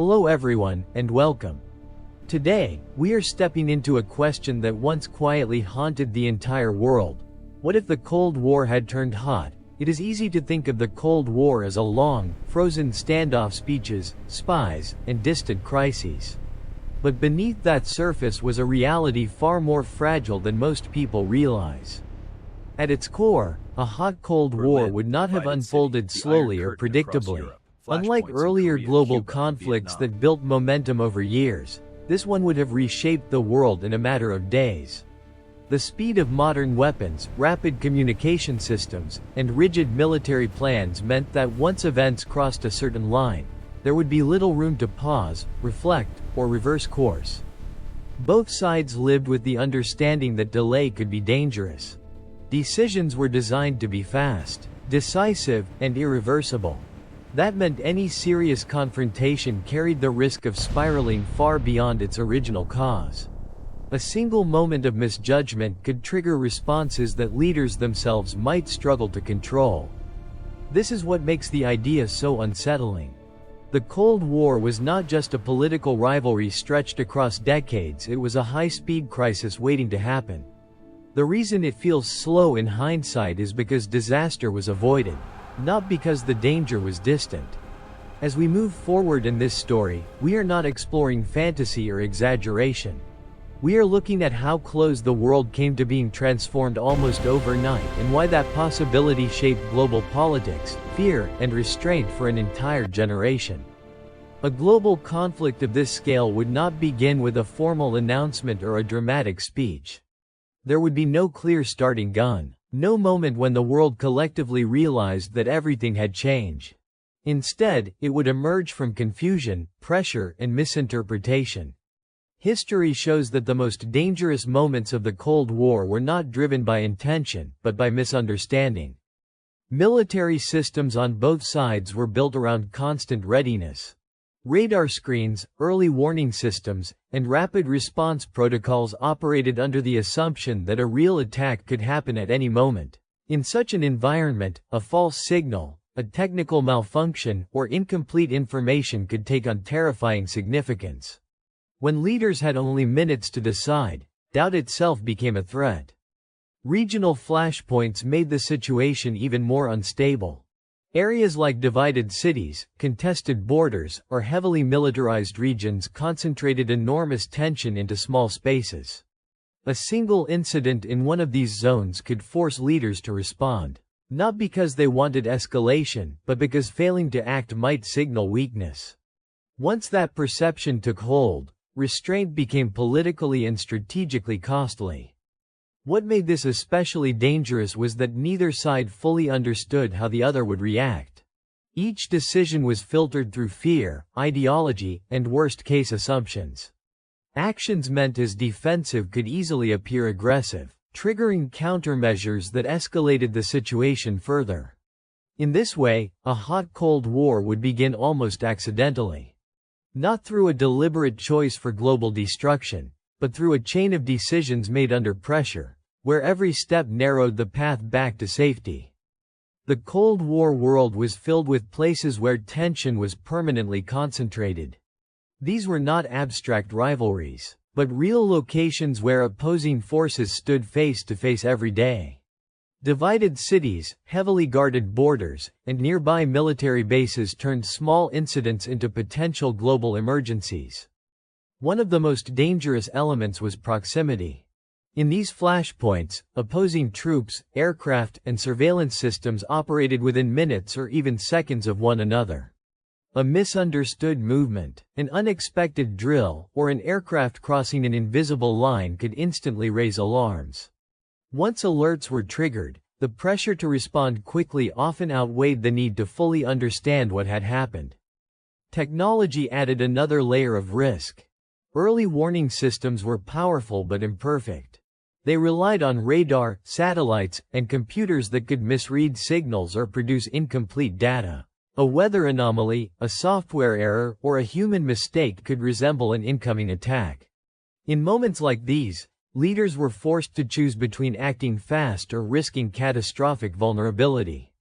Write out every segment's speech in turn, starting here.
Hello everyone, and welcome. Today, we are stepping into a question that once quietly haunted the entire world. What if the Cold War had turned hot? It is easy to think of the Cold War as a long, frozen standoff, speeches, spies, and distant crises. But beneath that surface was a reality far more fragile than most people realize. At its core, a hot Cold War would not have unfolded slowly or predictably. Unlike earlier global conflicts that built momentum over years, this one would have reshaped the world in a matter of days. The speed of modern weapons, rapid communication systems, and rigid military plans meant that once events crossed a certain line, there would be little room to pause, reflect, or reverse course. Both sides lived with the understanding that delay could be dangerous. Decisions were designed to be fast, decisive, and irreversible. That meant any serious confrontation carried the risk of spiraling far beyond its original cause. A single moment of misjudgment could trigger responses that leaders themselves might struggle to control. This is what makes the idea so unsettling. The Cold War was not just a political rivalry stretched across decades, it was a high-speed crisis waiting to happen. The reason it feels slow in hindsight is because disaster was avoided, not because the danger was distant. As we move forward in this story, we are not exploring fantasy or exaggeration. We are looking at how close the world came to being transformed almost overnight and why that possibility shaped global politics, fear, and restraint for an entire generation. A global conflict of this scale would not begin with a formal announcement or a dramatic speech. There would be no clear starting gun. No moment when the world collectively realized that everything had changed. Instead, it would emerge from confusion, pressure, and misinterpretation. History shows that the most dangerous moments of the Cold War were not driven by intention, but by misunderstanding. Military systems on both sides were built around constant readiness. Radar screens, early warning systems, and rapid response protocols operated under the assumption that a real attack could happen at any moment. In such an environment, a false signal, a technical malfunction, or incomplete information could take on terrifying significance. When leaders had only minutes to decide, doubt itself became a threat. Regional flashpoints made the situation even more unstable. Areas like divided cities, contested borders, or heavily militarized regions concentrated enormous tension into small spaces. A single incident in one of these zones could force leaders to respond, not because they wanted escalation, but because failing to act might signal weakness. Once that perception took hold, restraint became politically and strategically costly. What made this especially dangerous was that neither side fully understood how the other would react. Each decision was filtered through fear, ideology, and worst-case assumptions. Actions meant as defensive could easily appear aggressive, triggering countermeasures that escalated the situation further. In this way, a hot Cold War would begin almost accidentally. Not through a deliberate choice for global destruction, but through a chain of decisions made under pressure, where every step narrowed the path back to safety. The Cold War world was filled with places where tension was permanently concentrated. These were not abstract rivalries, but real locations where opposing forces stood face to face every day. Divided cities, heavily guarded borders, and nearby military bases turned small incidents into potential global emergencies. One of the most dangerous elements was proximity. In these flashpoints, opposing troops, aircraft, and surveillance systems operated within minutes or even seconds of one another. A misunderstood movement, an unexpected drill, or an aircraft crossing an invisible line could instantly raise alarms. Once alerts were triggered, the pressure to respond quickly often outweighed the need to fully understand what had happened. Technology added another layer of risk. Early warning systems were powerful but imperfect. They relied on radar, satellites, and computers that could misread signals or produce incomplete data. A weather anomaly, a software error, or a human mistake could resemble an incoming attack. In moments like these, leaders were forced to choose between acting fast or risking catastrophic vulnerability.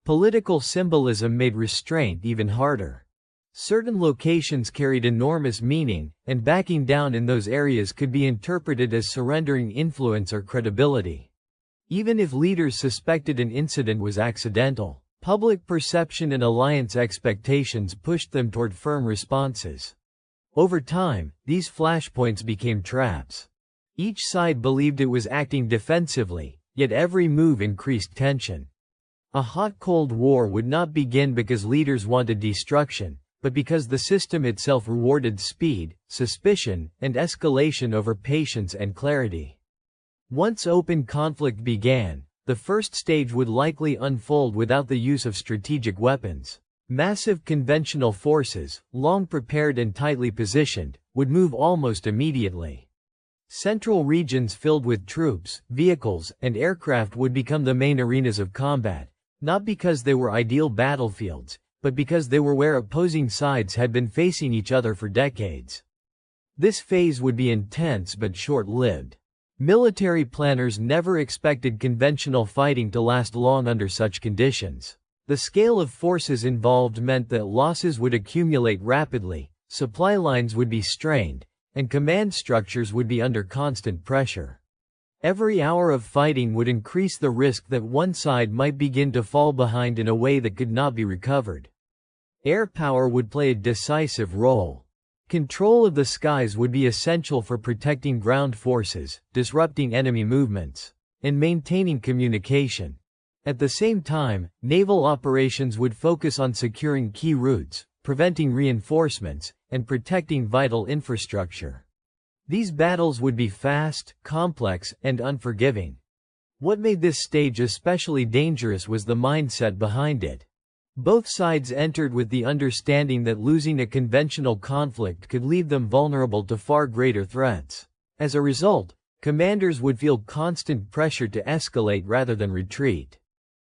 Political symbolism made restraint even harder. Certain locations carried enormous meaning, and backing down in those areas could be interpreted as surrendering influence or credibility. Even if leaders suspected an incident was accidental, public perception and alliance expectations pushed them toward firm responses. Over time, these flashpoints became traps. Each side believed it was acting defensively, yet every move increased tension. A hot Cold War would not begin because leaders wanted destruction, but because the system itself rewarded speed, suspicion, and escalation over patience and clarity. Once open conflict began, the first stage would likely unfold without the use of strategic weapons. Massive conventional forces, long prepared and tightly positioned, would move almost immediately. Central regions filled with troops, vehicles, and aircraft would become the main arenas of combat, not because they were ideal battlefields, but because they were where opposing sides had been facing each other for decades. This phase would be intense but short-lived. Military planners never expected conventional fighting to last long under such conditions. The scale of forces involved meant that losses would accumulate rapidly, supply lines would be strained, and command structures would be under constant pressure. Every hour of fighting would increase the risk that one side might begin to fall behind in a way that could not be recovered. Air power would play a decisive role. Control of the skies would be essential for protecting ground forces, disrupting enemy movements, and maintaining communication. At the same time, naval operations would focus on securing key routes, preventing reinforcements, and protecting vital infrastructure. These battles would be fast, complex, and unforgiving. What made this stage especially dangerous was the mindset behind it. Both sides entered with the understanding that losing a conventional conflict could leave them vulnerable to far greater threats. As a result, commanders would feel constant pressure to escalate rather than retreat.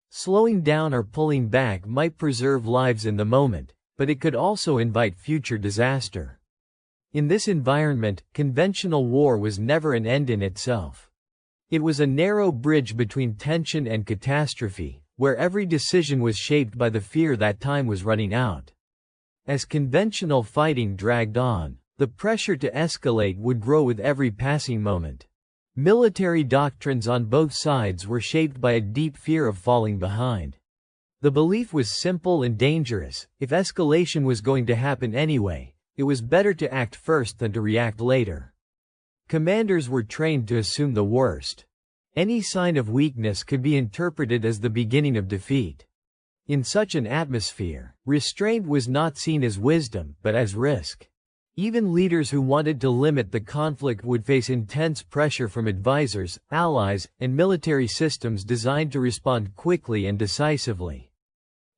Slowing down or pulling back might preserve lives in the moment, but it could also invite future disaster. In this environment, conventional war was never an end in itself. It was a narrow bridge between tension and catastrophe, where every decision was shaped by the fear that time was running out. As conventional fighting dragged on, the pressure to escalate would grow with every passing moment. Military doctrines on both sides were shaped by a deep fear of falling behind. The belief was simple and dangerous: if escalation was going to happen anyway, it was better to act first than to react later. Commanders were trained to assume the worst. Any sign of weakness could be interpreted as the beginning of defeat. In such an atmosphere, restraint was not seen as wisdom, but as risk. Even leaders who wanted to limit the conflict would face intense pressure from advisors, allies, and military systems designed to respond quickly and decisively.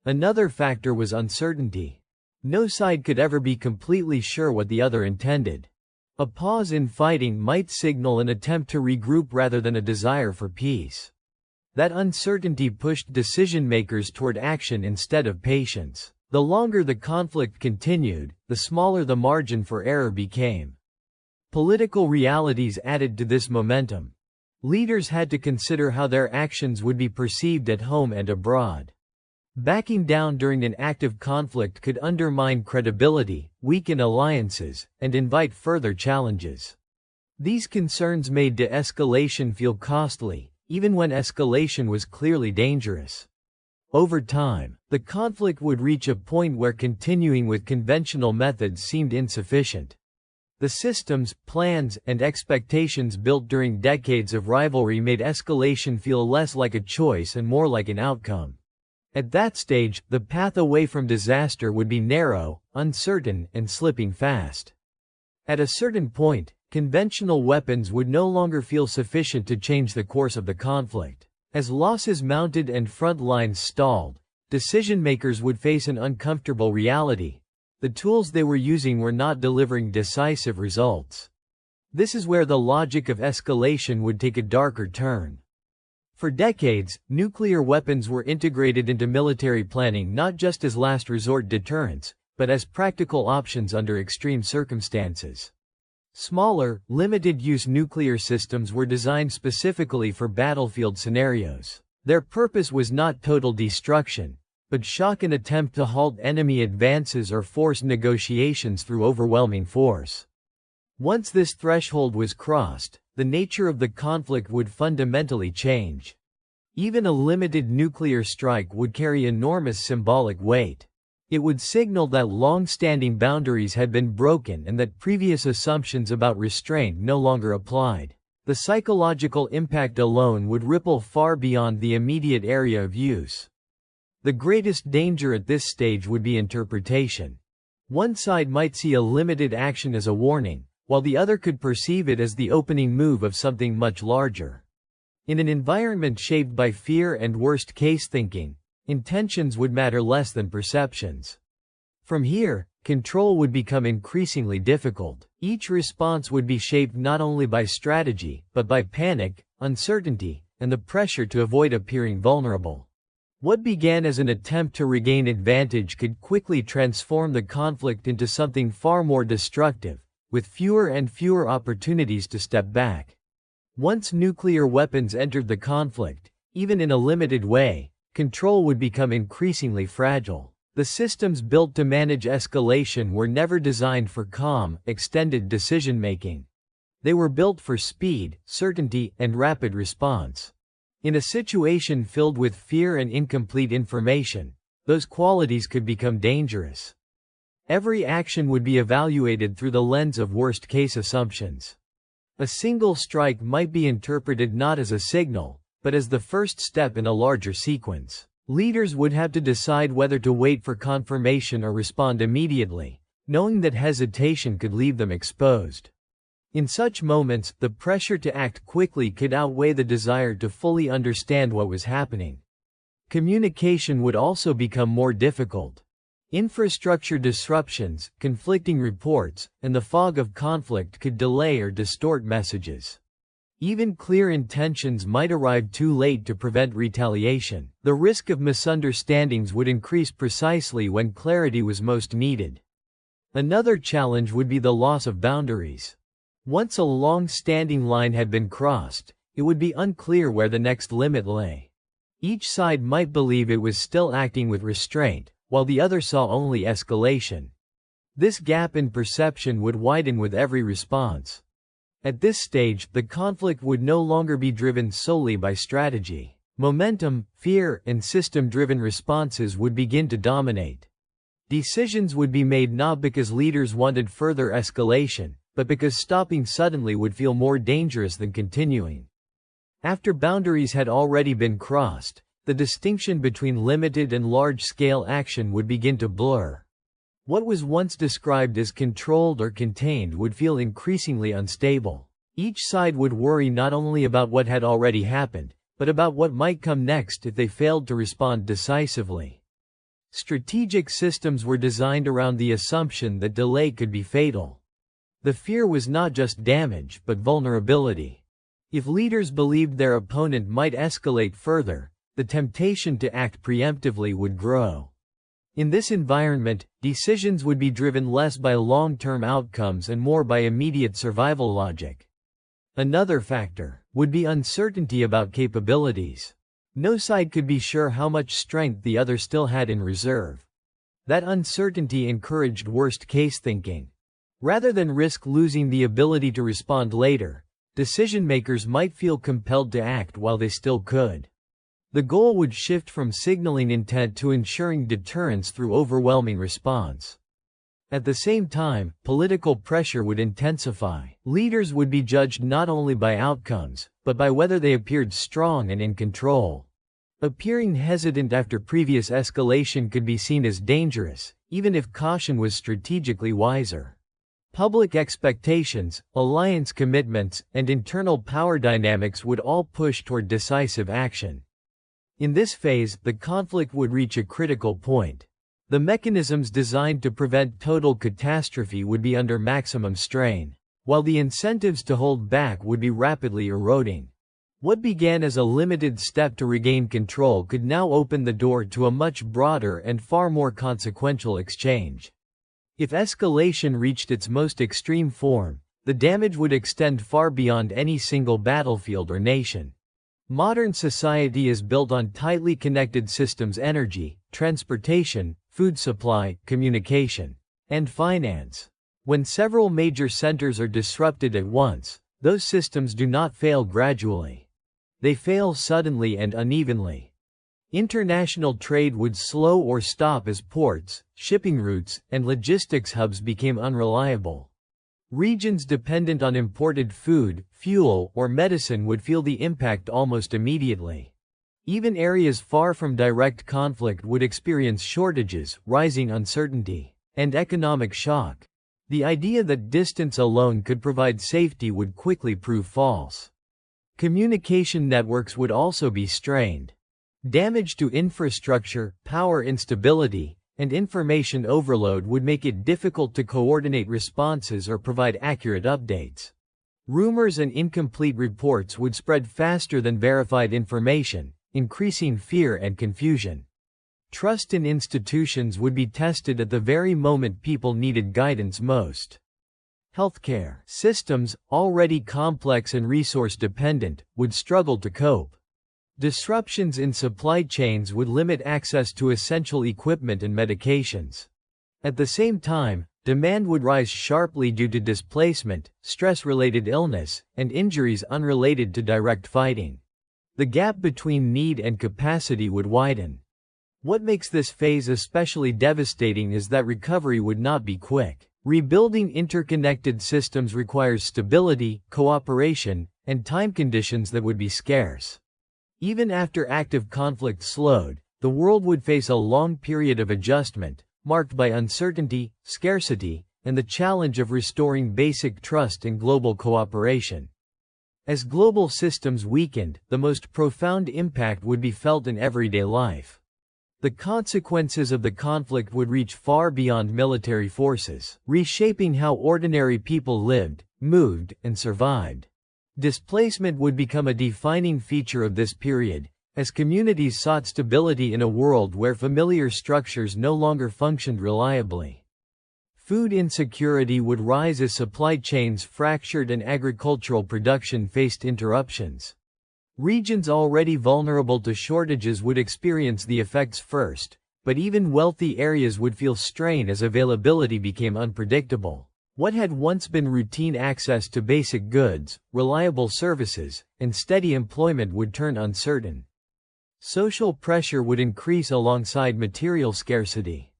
Another factor was uncertainty. No side could ever be completely sure what the other intended. A pause in fighting might signal an attempt to regroup rather than a desire for peace. That uncertainty pushed decision-makers toward action instead of patience. The longer the conflict continued, the smaller the margin for error became. Political realities added to this momentum. Leaders had to consider how their actions would be perceived at home and abroad. Backing down during an active conflict could undermine credibility, weaken alliances, and invite further challenges. These concerns made de-escalation feel costly, even when escalation was clearly dangerous. Over time, the conflict would reach a point where continuing with conventional methods seemed insufficient. The systems, plans, and expectations built during decades of rivalry made escalation feel less like a choice and more like an outcome. At that stage, the path away from disaster would be narrow, uncertain, and slipping fast. At a certain point, conventional weapons would no longer feel sufficient to change the course of the conflict. As losses mounted and front lines stalled, decision-makers would face an uncomfortable reality: the tools they were using were not delivering decisive results. This is where the logic of escalation would take a darker turn. For decades, nuclear weapons were integrated into military planning not just as last resort deterrents, but as practical options under extreme circumstances. Smaller, limited-use nuclear systems were designed specifically for battlefield scenarios. Their purpose was not total destruction, but shock and attempt to halt enemy advances or force negotiations through overwhelming force. Once this threshold was crossed, the nature of the conflict would fundamentally change. Even a limited nuclear strike would carry enormous symbolic weight. It would signal that long-standing boundaries had been broken and that previous assumptions about restraint no longer applied. The psychological impact alone would ripple far beyond the immediate area of use. The greatest danger at this stage would be interpretation. One side might see a limited action as a warning, while the other could perceive it as the opening move of something much larger. In an environment shaped by fear and worst-case thinking, intentions would matter less than perceptions. From here, control would become increasingly difficult. Each response would be shaped not only by strategy, but by panic, uncertainty, and the pressure to avoid appearing vulnerable. What began as an attempt to regain advantage could quickly transform the conflict into something far more destructive, with fewer and fewer opportunities to step back. Once nuclear weapons entered the conflict, even in a limited way, control would become increasingly fragile. The systems built to manage escalation were never designed for calm, extended decision-making. They were built for speed, certainty, and rapid response. In a situation filled with fear and incomplete information, those qualities could become dangerous. Every action would be evaluated through the lens of worst-case assumptions. A single strike might be interpreted not as a signal, but as the first step in a larger sequence. Leaders would have to decide whether to wait for confirmation or respond immediately, knowing that hesitation could leave them exposed. In such moments, the pressure to act quickly could outweigh the desire to fully understand what was happening. Communication would also become more difficult. Infrastructure disruptions, conflicting reports, and the fog of conflict could delay or distort messages. Even clear intentions might arrive too late to prevent retaliation. The risk of misunderstandings would increase precisely when clarity was most needed. Another challenge would be the loss of boundaries. Once a long-standing line had been crossed, it would be unclear where the next limit lay. Each side might believe it was still acting with restraint, while the other saw only escalation. This gap in perception would widen with every response. At this stage, the conflict would no longer be driven solely by strategy. Momentum, fear, and system-driven responses would begin to dominate. Decisions would be made not because leaders wanted further escalation, but because stopping suddenly would feel more dangerous than continuing. After boundaries had already been crossed, the distinction between limited and large-scale action would begin to blur. What was once described as controlled or contained would feel increasingly unstable. Each side would worry not only about what had already happened, but about what might come next if they failed to respond decisively. Strategic systems were designed around the assumption that delay could be fatal. The fear was not just damage, but vulnerability. If leaders believed their opponent might escalate further, the temptation to act preemptively would grow. In this environment, decisions would be driven less by long-term outcomes and more by immediate survival logic. Another factor would be uncertainty about capabilities. No side could be sure how much strength the other still had in reserve. That uncertainty encouraged worst-case thinking. Rather than risk losing the ability to respond later, decision-makers might feel compelled to act while they still could. The goal would shift from signaling intent to ensuring deterrence through overwhelming response. At the same time, political pressure would intensify. Leaders would be judged not only by outcomes, but by whether they appeared strong and in control. Appearing hesitant after previous escalation could be seen as dangerous, even if caution was strategically wiser. Public expectations, alliance commitments, and internal power dynamics would all push toward decisive action. In this phase, the conflict would reach a critical point. The mechanisms designed to prevent total catastrophe would be under maximum strain, while the incentives to hold back would be rapidly eroding. What began as a limited step to regain control could now open the door to a much broader and far more consequential exchange. If escalation reached its most extreme form, the damage would extend far beyond any single battlefield or nation. Modern society is built on tightly connected systems. Energy, transportation, food supply, communication, and finance. When several major centers are disrupted at once, those systems do not fail gradually. They fail suddenly and unevenly. International trade would slow or stop as ports, shipping routes, and logistics hubs became unreliable. Regions dependent on imported food, fuel, or medicine would feel the impact almost immediately. Even areas far from direct conflict would experience shortages, rising uncertainty, and economic shock. The idea that distance alone could provide safety would quickly prove false. Communication networks would also be strained. Damage to infrastructure, power instability, and information overload would make it difficult to coordinate responses or provide accurate updates. Rumors and incomplete reports would spread faster than verified information, increasing fear and confusion. Trust in institutions would be tested at the very moment people needed guidance most. Healthcare systems, already complex and resource-dependent, would struggle to cope. Disruptions in supply chains would limit access to essential equipment and medications. At the same time, demand would rise sharply due to displacement, stress-related illness, and injuries unrelated to direct fighting. The gap between need and capacity would widen. What makes this phase especially devastating is that recovery would not be quick. Rebuilding interconnected systems requires stability, cooperation, and time conditions that would be scarce. Even after active conflict slowed, the world would face a long period of adjustment, marked by uncertainty, scarcity, and the challenge of restoring basic trust in global cooperation. As global systems weakened, the most profound impact would be felt in everyday life. The consequences of the conflict would reach far beyond military forces, reshaping how ordinary people lived, moved, and survived. Displacement would become a defining feature of this period, as communities sought stability in a world where familiar structures no longer functioned reliably. Food insecurity would rise as supply chains fractured and agricultural production faced interruptions. Regions already vulnerable to shortages would experience the effects first, but even wealthy areas would feel strain as availability became unpredictable. What had once been routine access to basic goods, reliable services, and steady employment would turn uncertain. Social pressure would increase alongside material scarcity.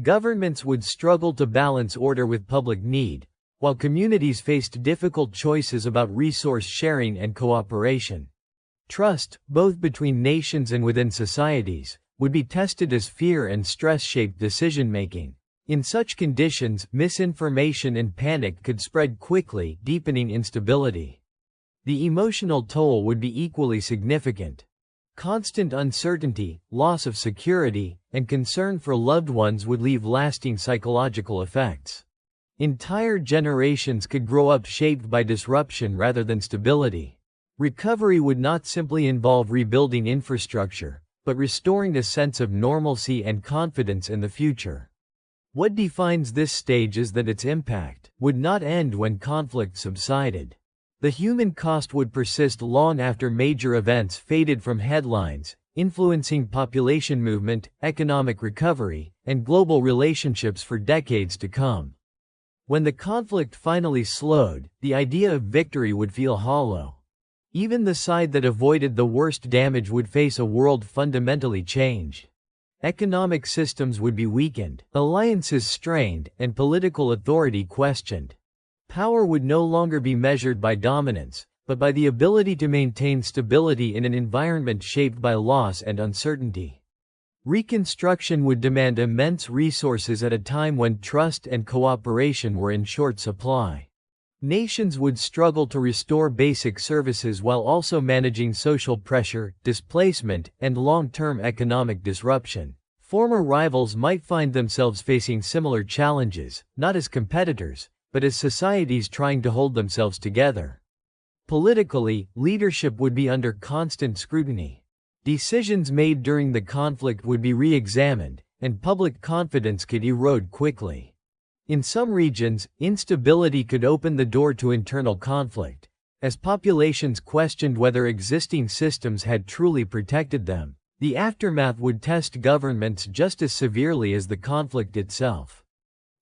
Governments would struggle to balance order with public need, while communities faced difficult choices about resource sharing and cooperation. Trust, both between nations and within societies, would be tested as fear and stress shaped decision-making. In such conditions, misinformation and panic could spread quickly, deepening instability. The emotional toll would be equally significant. Constant uncertainty, loss of security, and concern for loved ones would leave lasting psychological effects. Entire generations could grow up shaped by disruption rather than stability. Recovery would not simply involve rebuilding infrastructure, but restoring a sense of normalcy and confidence in the future. What defines this stage is that its impact would not end when conflict subsided. The human cost would persist long after major events faded from headlines, influencing population movement, economic recovery, and global relationships for decades to come. When the conflict finally slowed, the idea of victory would feel hollow. Even the side that avoided the worst damage would face a world fundamentally changed. Economic systems would be weakened, alliances strained, and political authority questioned. Power would no longer be measured by dominance, but by the ability to maintain stability in an environment shaped by loss and uncertainty. Reconstruction would demand immense resources at a time when trust and cooperation were in short supply. Nations would struggle to restore basic services while also managing social pressure, displacement, and long-term economic disruption. Former rivals might find themselves facing similar challenges, not as competitors, but as societies trying to hold themselves together. Politically, leadership would be under constant scrutiny. Decisions made during the conflict would be re-examined, and public confidence could erode quickly. In some regions, instability could open the door to internal conflict, as populations questioned whether existing systems had truly protected them. The aftermath would test governments just as severely as the conflict itself.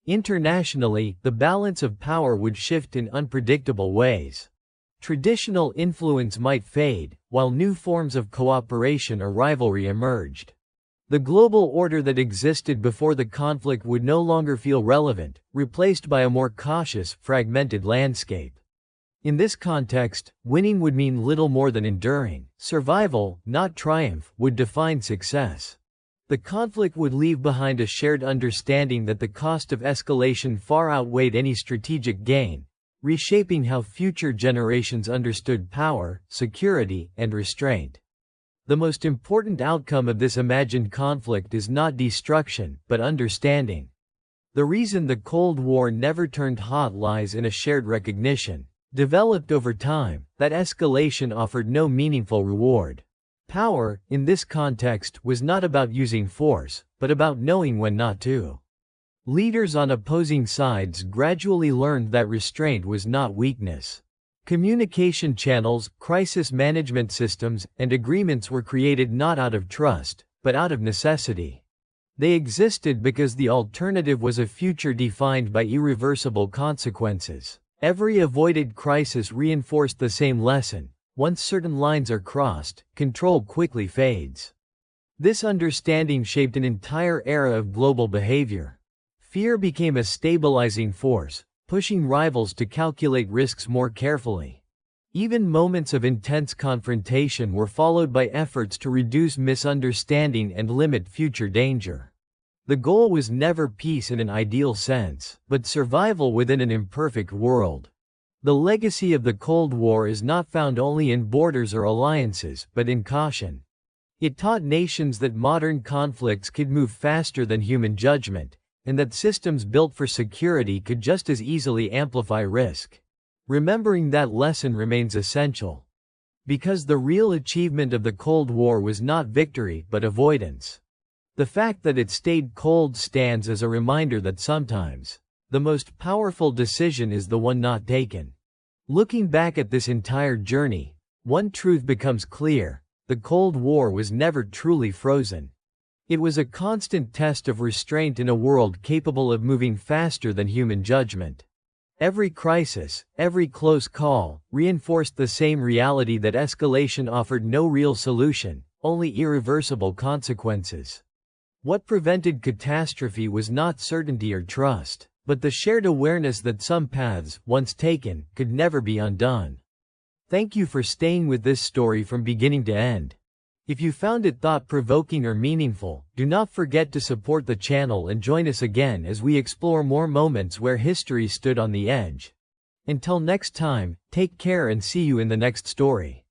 Internationally, the balance of power would shift in unpredictable ways. Traditional influence might fade, while new forms of cooperation or rivalry emerged. The global order that existed before the conflict would no longer feel relevant, replaced by a more cautious, fragmented landscape. In this context, winning would mean little more than enduring. Survival, not triumph, would define success. The conflict would leave behind a shared understanding that the cost of escalation far outweighed any strategic gain, reshaping how future generations understood power, security, and restraint. The most important outcome of this imagined conflict is not destruction, but understanding. The reason the Cold War never turned hot lies in a shared recognition, developed over time, that escalation offered no meaningful reward. Power, in this context, was not about using force, but about knowing when not to. Leaders on opposing sides gradually learned that restraint was not weakness. Communication channels, crisis management systems, and agreements were created not out of trust, but out of necessity. They existed because the alternative was a future defined by irreversible consequences. Every avoided crisis reinforced the same lesson: once certain lines are crossed, control quickly fades. This understanding shaped an entire era of global behavior. Fear became a stabilizing force, pushing rivals to calculate risks more carefully. Even moments of intense confrontation were followed by efforts to reduce misunderstanding and limit future danger. The goal was never peace in an ideal sense, but survival within an imperfect world. The legacy of the Cold War is not found only in borders or alliances, but in caution. It taught nations that modern conflicts could move faster than human judgment, and that systems built for security could just as easily amplify risk. Remembering that lesson remains essential. Because the real achievement of the Cold War was not victory but avoidance. The fact that it stayed cold stands as a reminder that sometimes, the most powerful decision is the one not taken. Looking back at this entire journey, one truth becomes clear: the Cold War was never truly frozen. It was a constant test of restraint in a world capable of moving faster than human judgment. Every crisis, every close call, reinforced the same reality that escalation offered no real solution, only irreversible consequences. What prevented catastrophe was not certainty or trust, but the shared awareness that some paths, once taken, could never be undone. Thank you for staying with this story from beginning to end. If you found it thought-provoking or meaningful, do not forget to support the channel and join us again as we explore more moments where history stood on the edge. Until next time, take care and see you in the next story.